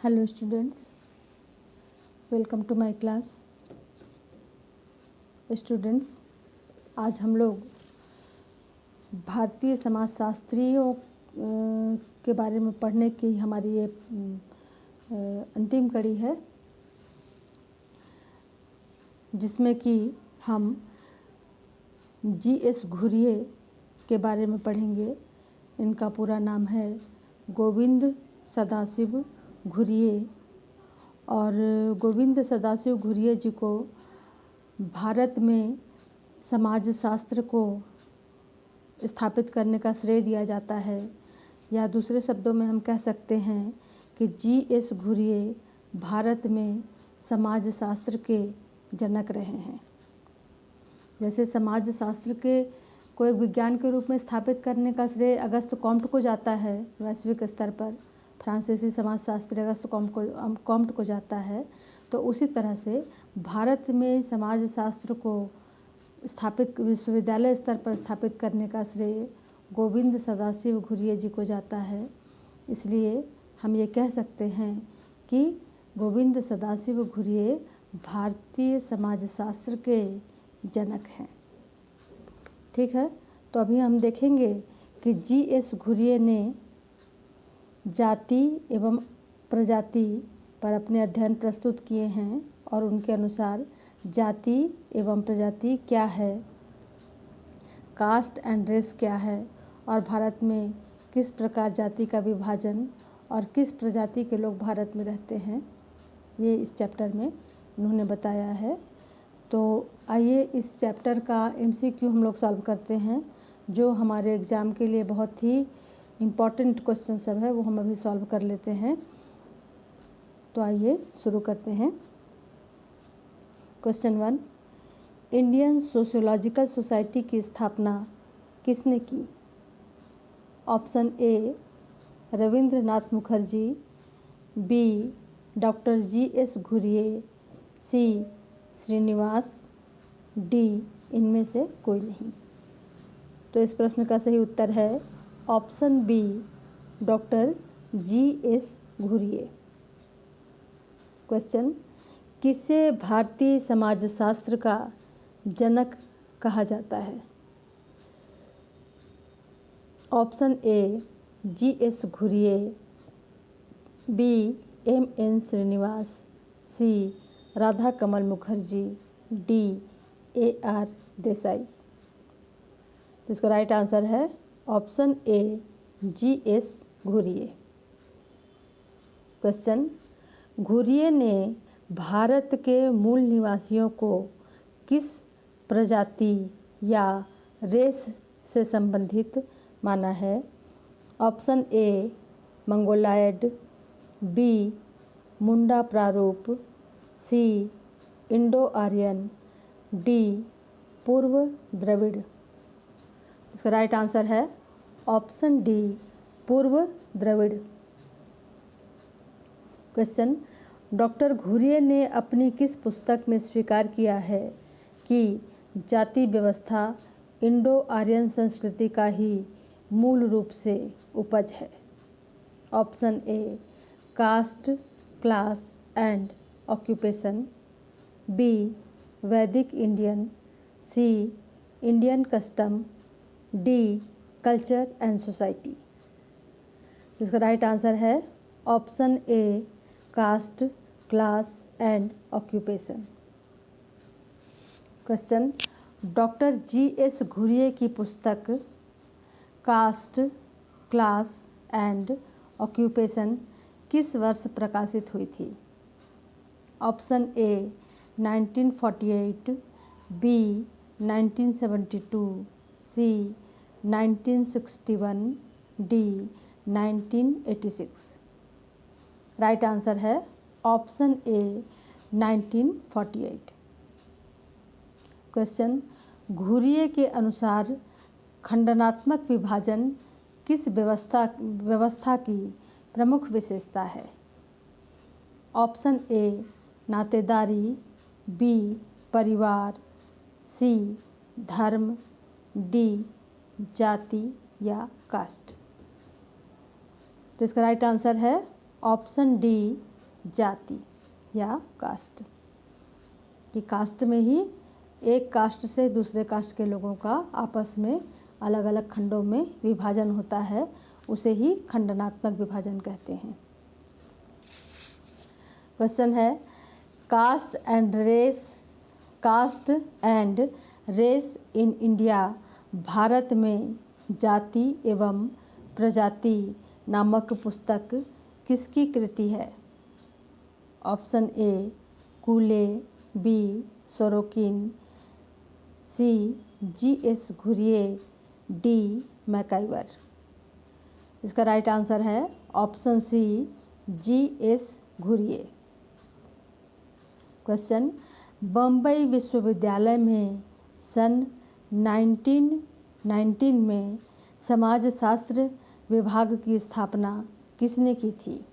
Hello students, welcome to my class. Students, आज हम लोग भारतीय समाजशास्त्रियों के बारे में पढ़ने की हमारी ये अंतिम कड़ी है, जिसमें कि हम जी.एस. घुरिये के बारे में पढ़ेंगे। इनका पूरा नाम है गोविंद सदाशिव घुरिये। और गोविंद सदाशिव घुरिये जी को भारत में समाजशास्त्र को स्थापित करने का श्रेय दिया जाता है, या दूसरे शब्दों में हम कह सकते हैं कि जी.एस. घुरिये भारत में समाजशास्त्र के जनक रहे हैं। जैसे समाजशास्त्र के को एक विज्ञान के रूप में स्थापित करने का श्रेय अगस्त कॉम्ट को जाता है, वैश्विक स्तर पर फ्रांसीसी समाजशास्त्री अगस्त कॉम्ट को जाता है, तो उसी तरह से भारत में समाजशास्त्र को स्थापित विश्वविद्यालय स्तर पर स्थापित करने का श्रेय गोविंद सदाशिव घुरिये जी को जाता है। इसलिए हम ये कह सकते हैं कि गोविंद सदाशिव घुरिये भारतीय समाजशास्त्र के जनक हैं। ठीक है, तो अभी हम देखेंगे कि जी.एस. घुरिये ने जाति एवं प्रजाति पर अपने अध्ययन प्रस्तुत किए हैं, और उनके अनुसार जाति एवं प्रजाति क्या है, कास्ट एंड रेस क्या है, और भारत में किस प्रकार जाति का विभाजन और किस प्रजाति के लोग भारत में रहते हैं, ये इस चैप्टर में उन्होंने बताया है। तो आइए इस चैप्टर का MCQ हम लोग सॉल्व करते हैं, जो हमारे एग्ज़ाम के लिए बहुत ही इम्पॉर्टेंट क्वेश्चन सब है, वो हम अभी सॉल्व कर लेते हैं। तो आइए शुरू करते हैं। क्वेश्चन 1, इंडियन सोशियोलॉजिकल सोसाइटी की स्थापना किसने की? Option A Rabindranath Mukherjee, B doctor G S. Ghurye, C Srinivas, D इनमें से कोई नहीं। तो इस प्रश्न का सही उत्तर है option B doctor G S. Ghurye. Question, किसे भारतीय समाजशास्त्र का जनक कहा जाता है? Option A G S. Ghurye, B M.N. Srinivas, C Radha Kamal Mukherjee, D A.R. Desai. तो इसका राइट आंसर है option A G S. Ghurye. Question, Ghurye ने भारत के मूल निवासियों को किस प्रजाति या रेस से संबंधित माना है? ऑप्शन ए मंगोलायड, बी मुंडा प्रारूप, सी इंडो आर्यन, डी पूर्व द्रविड़। इसका राइट आंसर है ऑप्शन डी पूर्व द्रविड़। क्वेश्चन, डॉक्टर घुरिये ने अपनी किस पुस्तक में स्वीकार किया है कि जाति व्यवस्था इंडो आर्यन संस्कृति का ही मूल रूप से उपज है? Option A caste, class and occupation, B Vedic Indian, C Indian custom, D culture and society. इसका राइट आंसर है option A caste, class and occupation. Question, doctor G S. Ghurye की पुस्तक कास्ट, क्लास एंड ऑक्यूपेशन किस वर्ष प्रकाशित हुई थी? Option A 1948, B 1972, C 1961, D 1986। Right answer है ऑप्शन ए 1948। क्वेश्चन, घुरिये के अनुसार खंडनात्मक विभाजन किस व्यवस्था की प्रमुख विशेषता है? ऑप्शन ए नातेदारी, बी परिवार, सी धर्म, डी जाति या कास्ट। तो इसका राइट आंसर है ऑप्शन डी जाति या कास्ट, कि कास्ट में ही एक कास्ट से दूसरे कास्ट के लोगों का आपस में अलग अलग खंडों में विभाजन होता है, उसे ही खंडनात्मक विभाजन कहते हैं। क्वेश्चन है caste and race in India, Bharat में जाति एवं प्रजाति नामक पुस्तक किसकी कृति है? Option A Cooley, B Sorokin, C G S. Ghurye, D MacIver. इसका राइट आंसर है option C G S. Ghurye. Question Bombay विश्वविद्यालय में सन 1919 में समाजशास्त्र विभाग की स्थापना किसने की थी?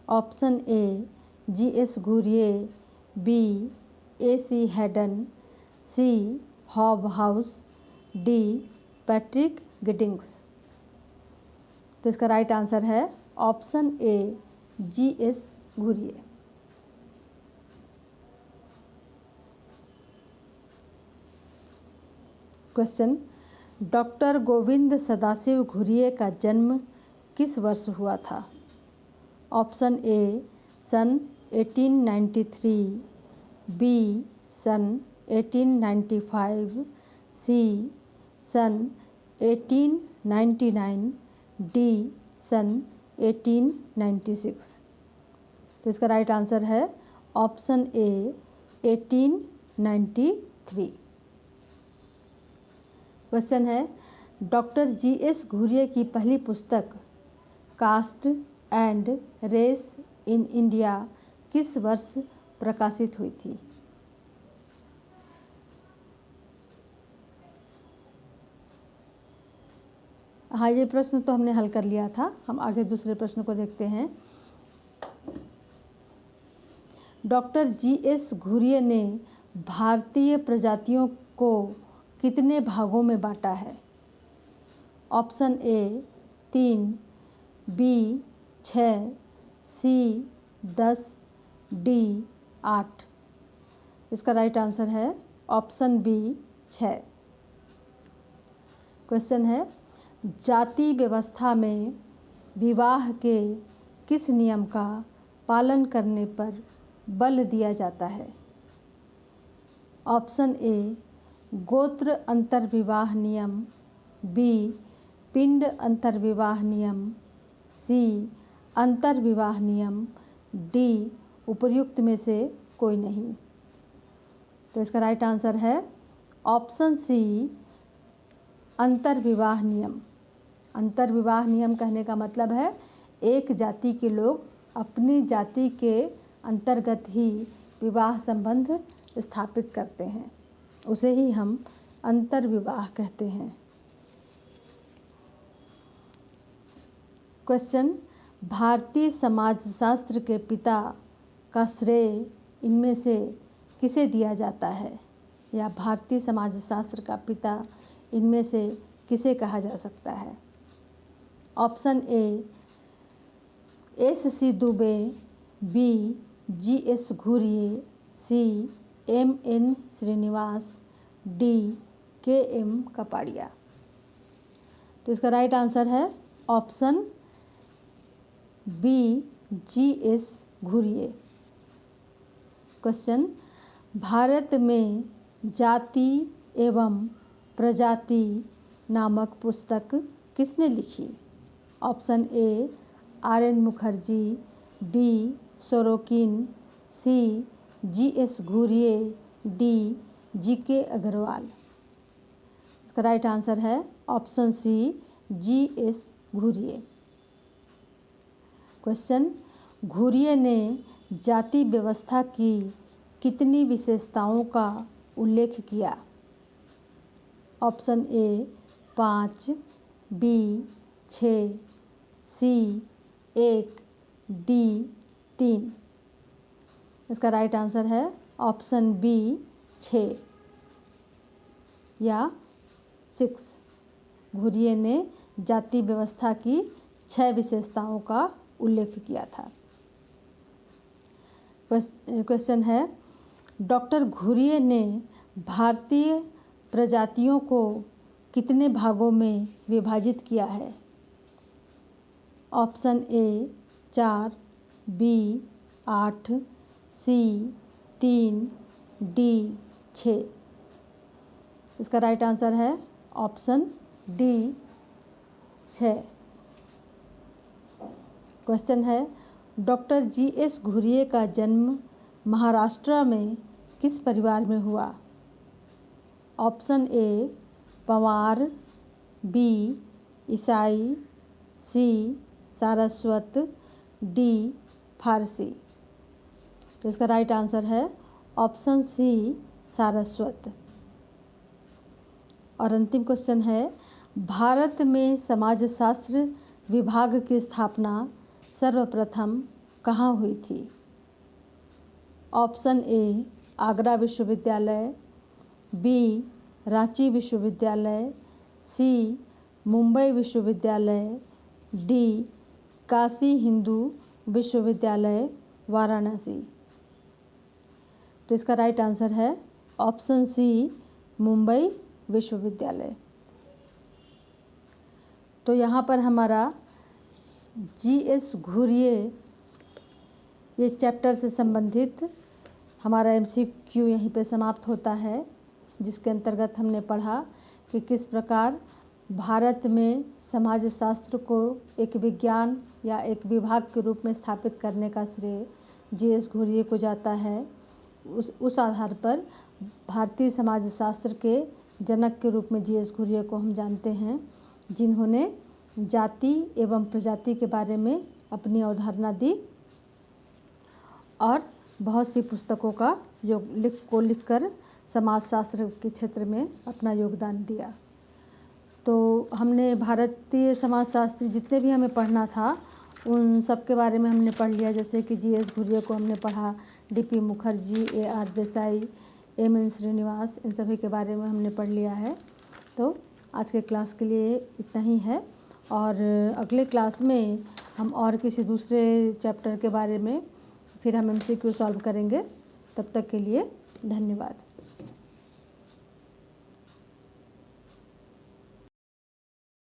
Option A G S. Ghurye, B A C. Haddon, C Hobhouse, D Patrick Giddings. तो इसका राइट आंसर है option A G S. Ghurye. Question doctor Govind Sadashiv Ghurye का जन्म किस वर्ष हुआ था? ऑप्शन ए सन 1893, बी सन 1895, सी सन 1899, डी सन 1896। तो इसका राइट आंसर है ऑप्शन ए 1893। क्वेश्चन है डॉक्टर जी.एस. घुरिये की पहली पुस्तक caste and race in India किस वर्ष प्रकाशित हुई थी? हाँ, ये प्रश्न तो हमने हल कर लिया था। हम आगे दूसरे प्रश्न को देखते हैं। Doctor G S. घुरिये ने भारतीय प्रजातियों को कितने भागों में बांटा है? Option A 3, B 6, C 10, D 8। इसका राइट आंसर है ऑप्शन बी 6। क्वेश्चन है जाति व्यवस्था में विवाह के किस नियम का पालन करने पर बल दिया जाता है? ऑप्शन ए गोत्र अंतर्विवाह नियम, बी पिंड अंतर्विवाह नियम, सी अंतर्विवाह नियम, डी उपर्युक्त में से कोई नहीं। तो इसका राइट आंसर है ऑप्शन सी अंतर्विवाह नियम। अंतर्विवाह नियम कहने का मतलब है एक जाति के लोग अपनी जाति के अंतर्गत ही विवाह संबंध स्थापित करते हैं, उसे ही हम अंतर्विवाह कहते हैं। क्वेश्चन भारतीय समाजशास्त्र के पिता का श्रेय इनमें से किसे दिया जाता है? या भारतीय समाजशास्त्र का पिता इनमें से किसे कहा जा सकता है? Option A S C. Dubey, B G S. Ghurye, C M.N. Srinivas, D K.M. Kapadia. तो इसका राइट आंसर है option B G S. Ghurye. Question Bharat में जाति एवं प्रजाति नामक पुस्तक किसने लिखी? Option A R.N. Mukherjee, B Sorokin, C G S. Ghurye, D G K. Agarwal. इसका राइट आंसर है option C G S. Ghurye. Question Ghurye ने जाति व्यवस्था की कितनी विशेषताओं का उल्लेख किया? Option A 5, B 6, C 1, D 3। इसका राइट आंसर है ऑप्शन बी 6 या 6। घुरिये ने जाति व्यवस्था की 6 विशेषताओं का उल्लेख किया था। क्वेश्चन है, डॉक्टर घुरिये ने भारतीय प्रजातियों को कितने भागों में विभाजित किया है? Option A 4, B 8, C 3, D 6। इसका राइट आंसर है ऑप्शन डी 6। क्वेश्चन है, डॉक्टर जी.एस. घुरिये का जन्म महाराष्ट्र में किस परिवार में हुआ? ऑप्शन ए पवार, बी ईसाई, सी सारस्वत, डी फारसी। तो इसका राइट आंसर है ऑप्शन सी सारस्वत। और अंतिम क्वेश्चन है, भारत में समाजशास्त्र विभाग की स्थापना सर्वप्रथम कहाँ हुई थी? ऑप्शन ए आगरा विश्वविद्यालय, बी रांची विश्वविद्यालय, सी मुंबई विश्वविद्यालय, डी काशी हिंदू विश्वविद्यालय वाराणसी। तो इसका राइट आंसर है ऑप्शन सी मुंबई विश्वविद्यालय। तो यहाँ पर हमारा जी.एस. घुरिये ये चैप्टर से संबंधित हमारा MCQ यहीं पे समाप्त होता है, जिसके अंतर्गत हमने पढ़ा कि किस प्रकार भारत में समाजशास्त्र को एक विज्ञान या एक विभाग के रूप में स्थापित करने का श्रेय जी.एस. घुरिये को जाता है। उस आधार पर भारतीय समाजशास्त्र के जनक के रूप में जी.एस. घुरिये को हम जानते हैं, जिन्होंने जाति एवं प्रजाति के बारे में अपनी अवधारणा दी और बहुत सी पुस्तकों का लिखकर समाजशास्त्र के क्षेत्र में अपना योगदान दिया। तो हमने भारतीय समाजशास्त्री जितने भी हमें पढ़ना था उन सब के बारे में हमने पढ़ लिया। जैसे कि जी.एस. घुरिये को हमने पढ़ा, D P. Mukherjee, A.R. Desai, M.N. Srinivas, इन सभी के बारे में हमने पढ़ लिया है। तो आज के क्लास के लिए इतना ही है और अगले क्लास में हम और किसी दूसरे चैप्टर के बारे में फिर हम MCQ सॉल्व करेंगे। तब तक के लिए धन्यवाद।